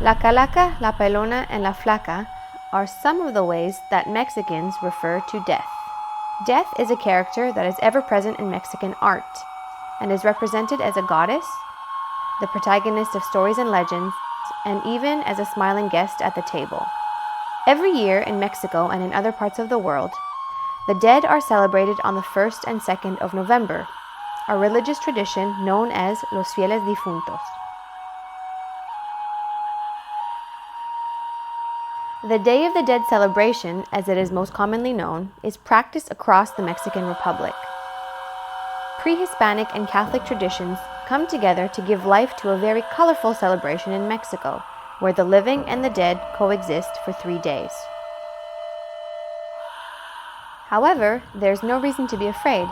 La calaca, la pelona, and la flaca are some of the ways that Mexicans refer to death. Death is a character that is ever present in Mexican art and is represented as a goddess, the protagonist of stories and legends, and even as a smiling guest at the table. Every year in Mexico and in other parts of the world, the dead are celebrated on the 1st and 2nd of November, a religious tradition known as Los Fieles Difuntos. The Day of the Dead celebration, as it is most commonly known, is practiced across the Mexican Republic. Pre-Hispanic and Catholic traditions come together to give life to a very colorful celebration in Mexico, where the living and the dead coexist for 3 days. However, there's no reason to be afraid,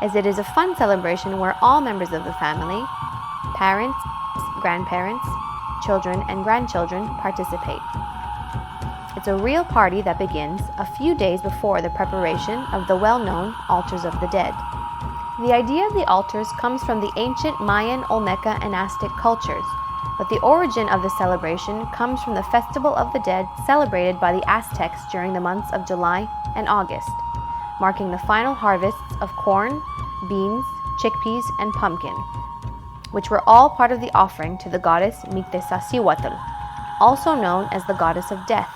as it is a fun celebration where all members of the family, parents, grandparents, children, and grandchildren participate. It's a real party that begins a few days before the preparation of the well-known Altars of the Dead. The idea of the altars comes from the ancient Mayan, Olmeca, and Aztec cultures, but the origin of the celebration comes from the Festival of the Dead celebrated by the Aztecs during the months of July and August, marking the final harvests of corn, beans, chickpeas, and pumpkin, which were all part of the offering to the goddess Mictezacihuatl, also known as the goddess of death,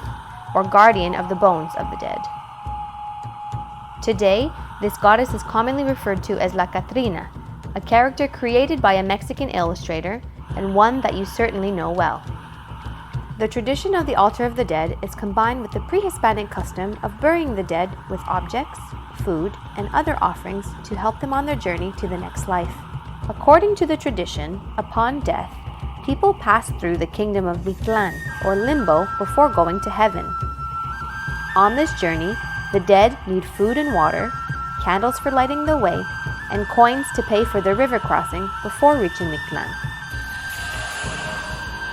or guardian of the bones of the dead. Today, this goddess is commonly referred to as La Catrina, a character created by a Mexican illustrator and one that you certainly know well. The tradition of the Altar of the Dead is combined with the pre-Hispanic custom of burying the dead with objects, food, and other offerings to help them on their journey to the next life. According to the tradition, upon death, people pass through the kingdom of Mictlan, or limbo, before going to heaven. On this journey, the dead need food and water, candles for lighting the way, and coins to pay for their river crossing before reaching Mictlan.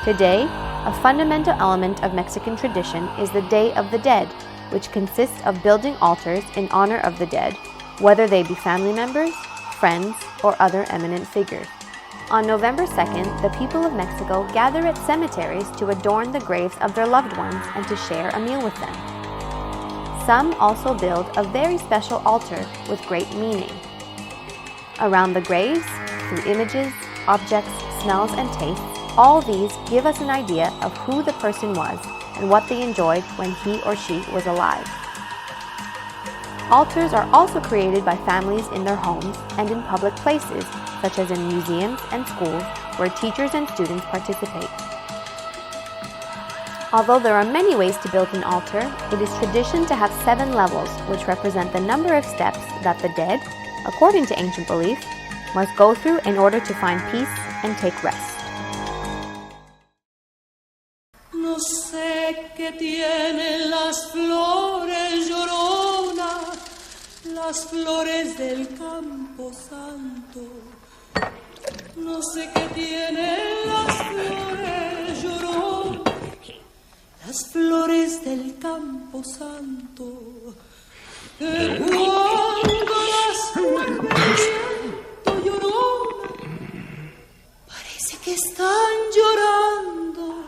Today, a fundamental element of Mexican tradition is the Day of the Dead, which consists of building altars in honor of the dead, whether they be family members, friends, or other eminent figures. On November 2nd, the people of Mexico gather at cemeteries to adorn the graves of their loved ones and to share a meal with them. Some also build a very special altar with great meaning. Around the graves, through images, objects, smells, and tastes, all these give us an idea of who the person was and what they enjoyed when he or she was alive. Altars are also created by families in their homes and in public places, such as in museums and schools, where teachers and students participate. Although there are many ways to build an altar, it is tradition to have 7 levels, which represent the number of steps that the dead, according to ancient belief, must go through in order to find peace and take rest. No sé qué tienen las flores, llorona, las flores del Campo Santo. No sé qué tienen las flores, llorona, las flores del Campo Santo. Que cuando las mueve el viento, llorona, parece que están llorando.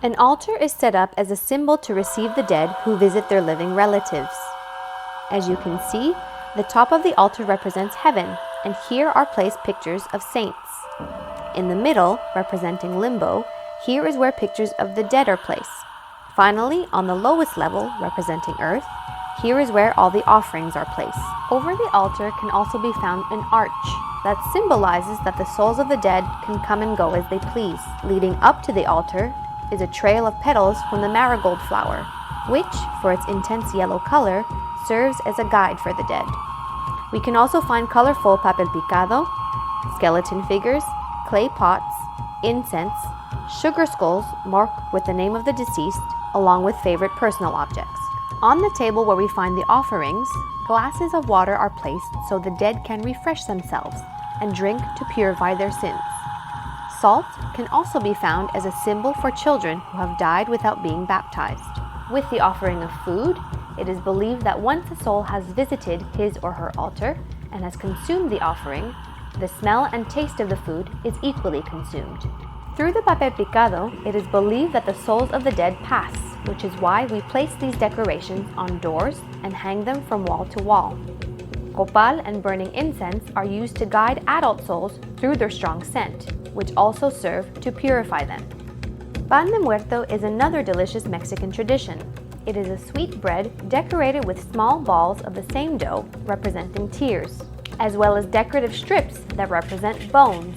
An altar is set up as a symbol to receive the dead who visit their living relatives. As you can see, the top of the altar represents heaven, and here are placed pictures of saints. In the middle, representing limbo, here is where pictures of the dead are placed, Finally, on the lowest level, representing Earth, here is where all the offerings are placed. Over the altar can also be found an arch that symbolizes that the souls of the dead can come and go as they please. Leading up to the altar is a trail of petals from the marigold flower, which, for its intense yellow color, serves as a guide for the dead. We can also find colorful papel picado, skeleton figures, clay pots, incense, sugar skulls marked with the name of the deceased, along with favorite personal objects. On the table where we find the offerings, glasses of water are placed so the dead can refresh themselves and drink to purify their sins. Salt can also be found as a symbol for children who have died without being baptized. With the offering of food, it is believed that once a soul has visited his or her altar and has consumed the offering, the smell and taste of the food is equally consumed. Through the papel picado, it is believed that the souls of the dead pass, which is why we place these decorations on doors and hang them from wall to wall. Copal and burning incense are used to guide adult souls through their strong scent, which also serve to purify them. Pan de Muerto is another delicious Mexican tradition. It is a sweet bread decorated with small balls of the same dough representing tears, as well as decorative strips that represent bones.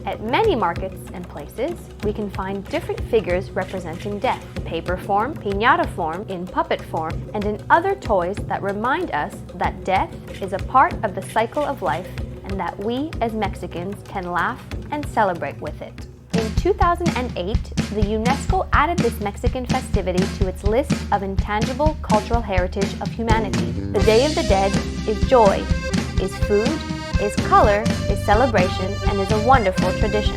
At many markets and places, we can find different figures representing death, in paper form, piñata form, in puppet form, and in other toys that remind us that death is a part of the cycle of life and that we as Mexicans can laugh and celebrate with it. In 2008, the UNESCO added this Mexican festivity to its list of intangible cultural heritage of humanity. The Day of the Dead is joy, is food, is color, is celebration, and is a wonderful tradition.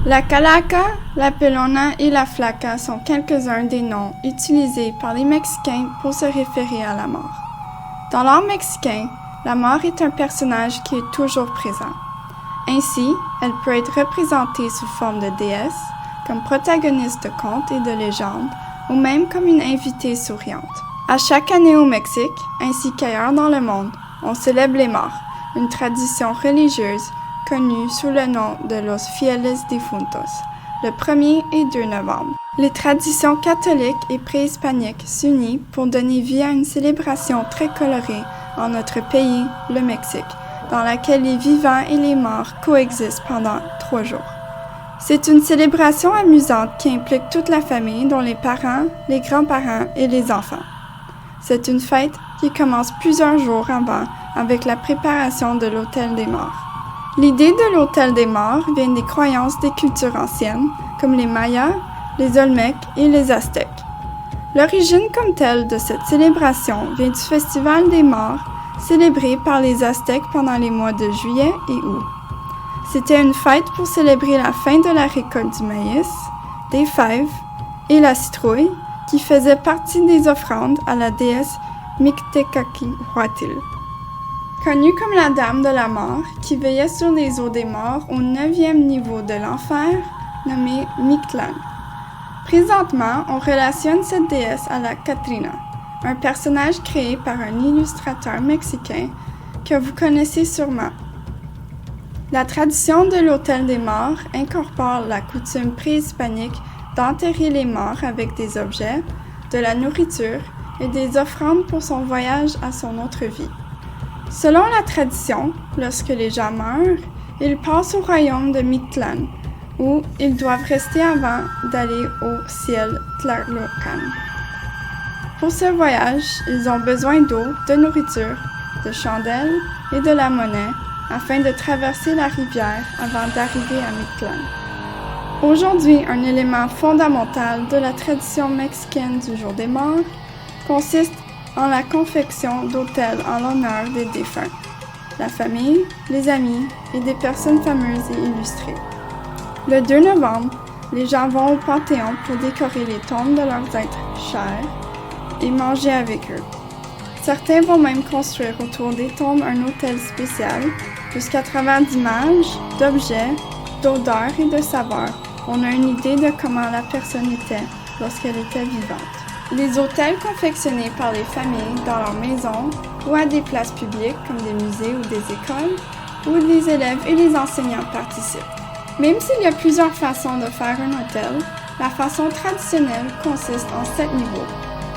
La calaca, la pelona et la flaca sont quelques-uns des noms utilisés par les Mexicains pour se référer à la mort. Dans l'art mexicain, la mort est un personnage qui est toujours présent. Ainsi, elle peut être représentée sous forme de déesse, comme protagoniste de contes et de légendes, ou même comme une invitée souriante. À chaque année au Mexique, ainsi qu'ailleurs dans le monde, on célèbre les morts, une tradition religieuse connue sous le nom de Los Fieles Difuntos, le 1er et 2 novembre. Les traditions catholiques et préhispaniques s'unissent pour donner vie à une célébration très colorée en notre pays, le Mexique, dans laquelle les vivants et les morts coexistent pendant 3 jours. C'est une célébration amusante qui implique toute la famille, dont les parents, les grands-parents et les enfants. C'est une fête qui commence plusieurs jours avant avec la préparation de l'Autel des Morts. L'idée de l'Autel des Morts vient des croyances des cultures anciennes, comme les Mayas, les Olmecs et les Aztèques. L'origine comme telle de cette célébration vient du Festival des Morts, célébré par les Aztèques pendant les mois de juillet et août. C'était une fête pour célébrer la fin de la récolte du maïs, des fèves et la citrouille, qui faisait partie des offrandes à la déesse Mictecacihuatl. Connue comme la Dame de la Mort, qui veillait sur les eaux des morts au 9e niveau de l'enfer, nommée Mictlán. Présentement, on relationne cette déesse à la Catrina, un personnage créé par un illustrateur mexicain que vous connaissez sûrement. La tradition de l'Autel des Morts incorpore la coutume préhispanique d'enterrer les morts avec des objets, de la nourriture et des offrandes pour son voyage à son autre vie. Selon la tradition, lorsque les gens meurent, ils passent au royaume de Mictlán, où ils doivent rester avant d'aller au ciel Tlalocan. Pour ce voyage, ils ont besoin d'eau, de nourriture, de chandelles et de la monnaie afin de traverser la rivière avant d'arriver à Mictlán. Aujourd'hui, un élément fondamental de la tradition mexicaine du Jour des Morts consiste en la confection d'autels en l'honneur des défunts, la famille, les amis et des personnes fameuses et illustrées. Le 2 novembre, les gens vont au Panthéon pour décorer les tombes de leurs êtres chers et manger avec eux. Certains vont même construire autour des tombes un autel spécial, puisqu'à travers d'images, d'objets, d'odeurs et de saveurs, on a une idée de comment la personne était lorsqu'elle était vivante. Les autels confectionnés par les familles dans leur maison ou à des places publiques comme des musées ou des écoles, où les élèves et les enseignants participent. Même s'il y a plusieurs façons de faire un autel, la façon traditionnelle consiste en 7 niveaux,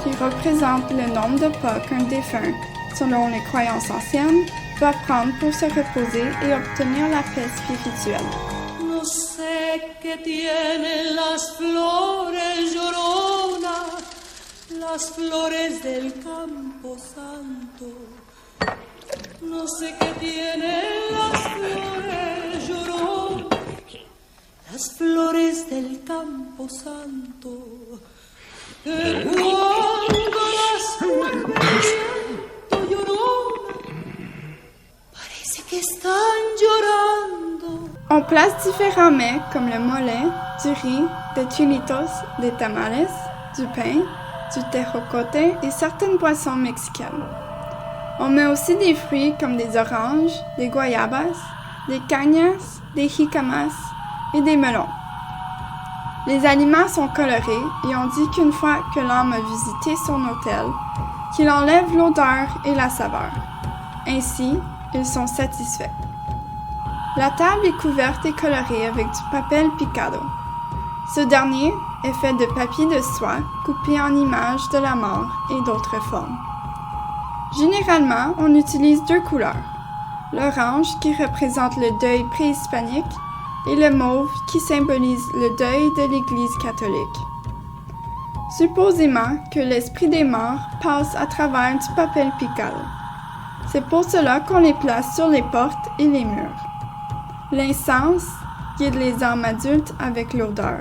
qui représentent le nombre de pas qu'un défunt, selon les croyances anciennes, doit prendre pour se reposer et obtenir la paix spirituelle. No sé qué tienen las flores, llorona, las flores del Campo Santo. No sé qué tienen las flores, llorona, las flores del Campo Santo. Que cuando las siento, llorona, parece que están llorando. On place différents mets comme le mole, du riz, des chilitos, des tamales, du pain, du tejocote et certaines boissons mexicaines. On met aussi des fruits comme des oranges, des guayabas, des cañas, des jicamas et des melons. Les aliments sont colorés et on dit qu'une fois que l'âme a visité son autel, qu'il enlève l'odeur et la saveur. Ainsi, ils sont satisfaits. La table est couverte et colorée avec du papel picado. Ce dernier est fait de papier de soie coupé en images de la mort et d'autres formes. Généralement, on utilise 2 couleurs, l'orange qui représente le deuil préhispanique et le mauve qui symbolise le deuil de l'Église catholique. Supposément que l'esprit des morts passe à travers du papel picado. C'est pour cela qu'on les place sur les portes et les murs. L'incense guide les âmes adultes avec l'odeur.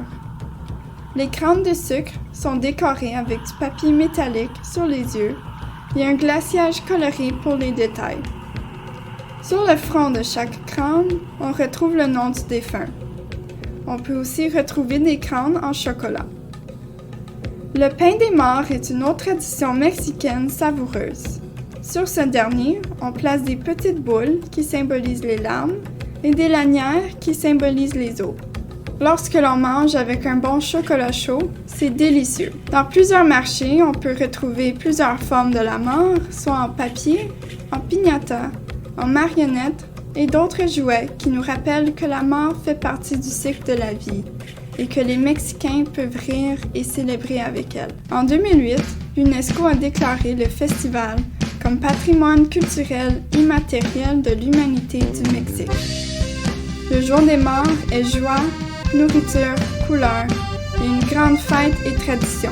Les crânes de sucre sont décorés avec du papier métallique sur les yeux et un glaciage coloré pour les détails. Sur le front de chaque crâne, on retrouve le nom du défunt. On peut aussi retrouver des crânes en chocolat. Le pain des morts est une autre tradition mexicaine savoureuse. Sur ce dernier, on place des petites boules qui symbolisent les larmes et des lanières qui symbolisent les os. Lorsque l'on mange avec un bon chocolat chaud, c'est délicieux. Dans plusieurs marchés, on peut retrouver plusieurs formes de la mort, soit en papier, en piñata, en marionnette et d'autres jouets qui nous rappellent que la mort fait partie du cycle de la vie et que les Mexicains peuvent rire et célébrer avec elle. En 2008, l'UNESCO a déclaré le festival comme patrimoine culturel immatériel de l'humanité du Mexique. Le jour des morts est joie, nourriture, couleurs et une grande fête et tradition.